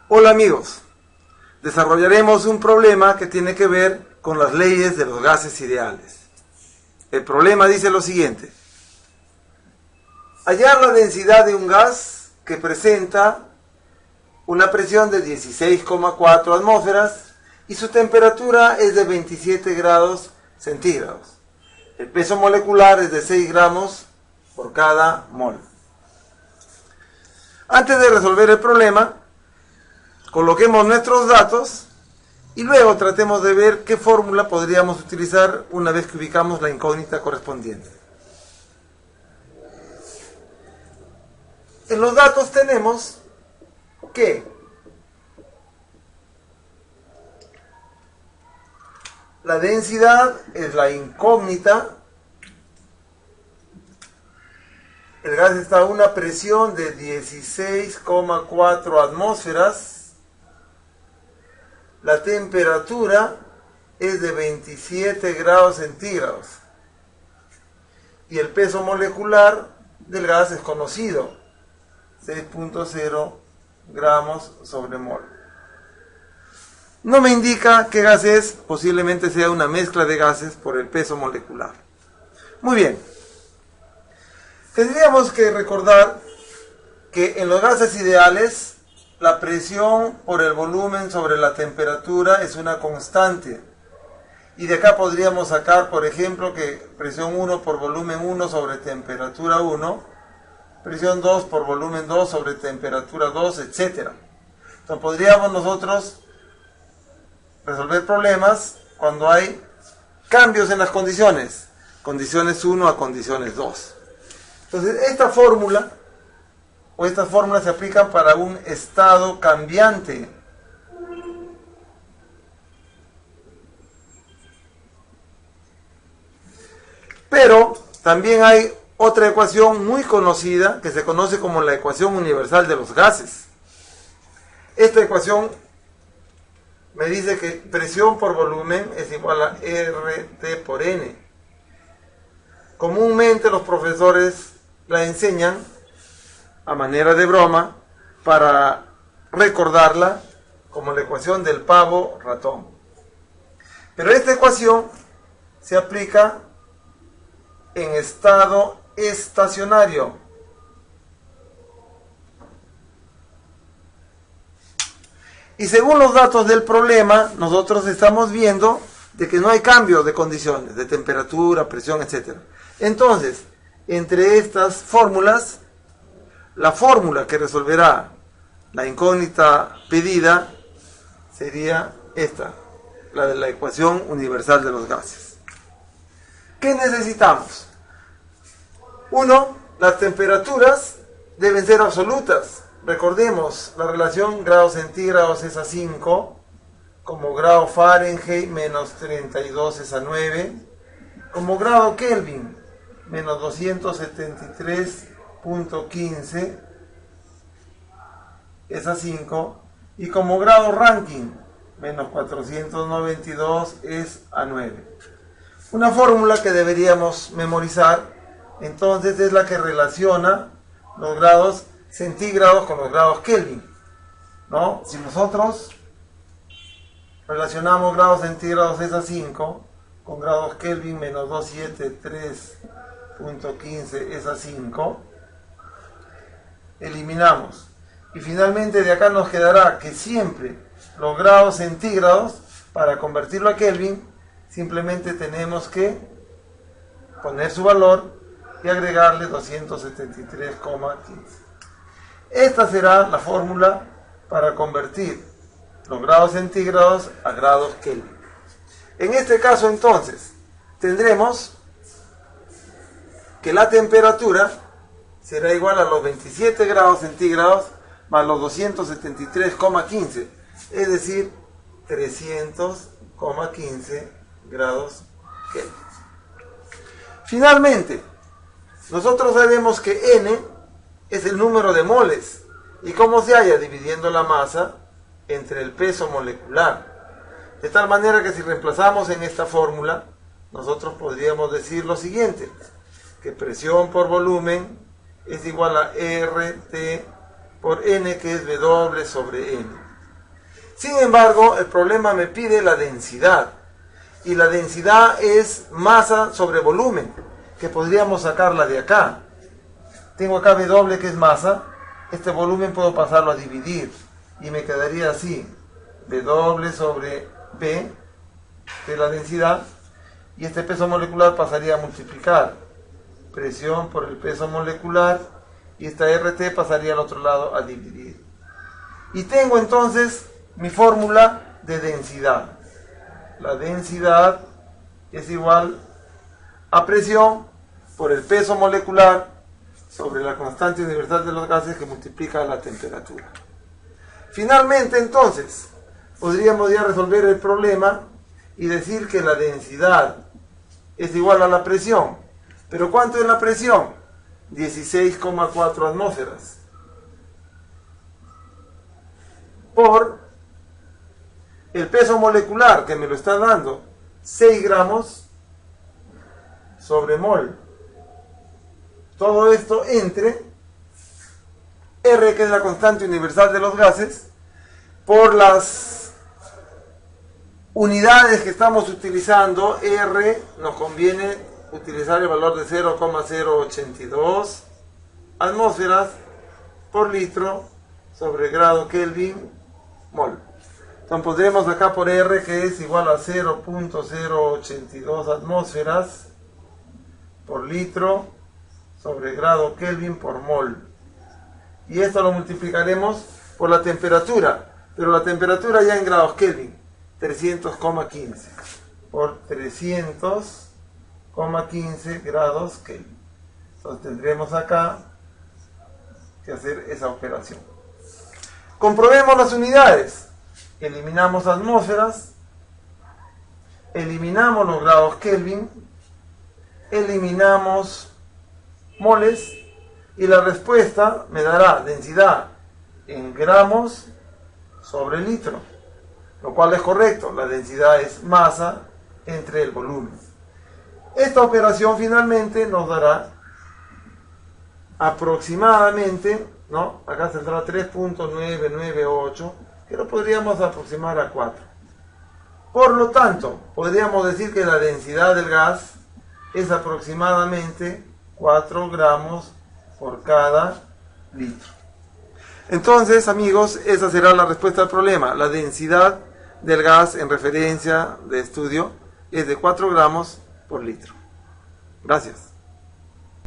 Hola amigos, desarrollaremos un problema que tiene que ver con las leyes de los gases ideales. El problema dice lo siguiente: hallar la densidad de un gas que presenta una presión de 16,4 atmósferas y su temperatura es de 27 grados centígrados. El peso molecular es de 6 gramos por cada mol. Antes de resolver el problema, coloquemos nuestros datos y luego tratemos de ver qué fórmula podríamos utilizar una vez que ubicamos la incógnita correspondiente. En los datos tenemos que la densidad es la incógnita. El gas está a una presión de 16,4 atmósferas. La temperatura es de 27 grados centígrados. Y el peso molecular del gas es conocido: 6,0 gramos sobre mol. No me indica qué gas es, posiblemente sea una mezcla de gases por el peso molecular. Muy bien. Tendríamos que recordar que en los gases ideales la presión por el volumen sobre la temperatura es una constante. Y de acá podríamos sacar, por ejemplo, que presión 1 por volumen 1 sobre temperatura 1, presión 2 por volumen 2 sobre temperatura 2, etc. Entonces podríamos nosotros resolver problemas cuando hay cambios en las condiciones, condiciones 1 a condiciones 2. Entonces esta fórmula o estas fórmulas se aplican para un estado cambiante. Pero también hay otra ecuación muy conocida que se conoce como la ecuación universal de los gases. Esta ecuación me dice que presión por volumen es igual a RT por N. Comúnmente los profesores la enseñan a manera de broma para recordarla como la ecuación del pavo ratón. Pero esta ecuación se aplica en estado estacionario. Y según los datos del problema, nosotros estamos viendo de que no hay cambio de condiciones, de temperatura, presión, etc. Entonces, entre estas fórmulas, la fórmula que resolverá la incógnita pedida sería esta, la de la ecuación universal de los gases. ¿Qué necesitamos? 1. Las temperaturas deben ser absolutas. Recordemos, la relación grados centígrados es a 5, como grado Fahrenheit menos 32 es a 9, como grado Kelvin menos 273.15 es a 5, y como grado Rankine menos 492 es a 9. Una fórmula que deberíamos memorizar entonces es la que relaciona los grados centígrados con los grados Kelvin, ¿no? Si nosotros relacionamos grados centígrados es a 5 con grados Kelvin menos 273.15 es a 5, eliminamos. Y finalmente de acá nos quedará que siempre los grados centígrados, para convertirlo a Kelvin, simplemente tenemos que poner su valor y agregarle 273,15. Esta será la fórmula para convertir los grados centígrados a grados Kelvin. En este caso entonces tendremos que la temperatura será igual a los 27 grados centígrados más los 273,15, es decir, 300,15 grados Kelvin. Finalmente, nosotros sabemos que N es el número de moles. ¿Y cómo se halla? Dividiendo la masa entre el peso molecular. De tal manera que si reemplazamos en esta fórmula, nosotros podríamos decir lo siguiente: que presión por volumen es igual a RT por N, que es W sobre N. Sin embargo, el problema me pide la densidad. Y la densidad es masa sobre volumen, que podríamos sacarla de acá. Tengo acá W que es masa. Este volumen puedo pasarlo a dividir. Y me quedaría así. W sobre P, que es la densidad. Y este peso molecular pasaría a multiplicar. Presión por el peso molecular. Y esta RT pasaría al otro lado a dividir. Y tengo entonces mi fórmula de densidad. La densidad es igual a presión por el peso molecular sobre la constante universal de los gases que multiplica la temperatura. Finalmente, entonces, podríamos ya resolver el problema y decir que la densidad es igual a la presión. ¿Pero cuánto es la presión? 16,4 atmósferas. Por el peso molecular que me lo está dando, 6 gramos sobre mol. Todo esto entre R, que es la constante universal de los gases, por las unidades que estamos utilizando. R nos conviene utilizar el valor de 0,082 atmósferas por litro sobre grado Kelvin mol. Entonces pondremos acá por R que es igual a 0,082 atmósferas por litro sobre grado Kelvin por mol. Y esto lo multiplicaremos por la temperatura, pero la temperatura ya en grados Kelvin, 300,15 por 300,15 grados Kelvin. Entonces tendremos acá que hacer esa operación. Comprobemos las unidades. Eliminamos atmósferas, eliminamos los grados Kelvin, eliminamos moles y la respuesta me dará densidad en gramos sobre litro, lo cual es correcto. La densidad es masa entre el volumen. Esta operación finalmente nos dará aproximadamente, ¿no? Acá saldrá 3.998, que lo podríamos aproximar a 4. Por lo tanto, podríamos decir que la densidad del gas es aproximadamente 4 gramos por cada litro. Entonces, amigos, esa será la respuesta al problema. La densidad del gas en referencia de estudio es de 4 gramos por litro. Gracias.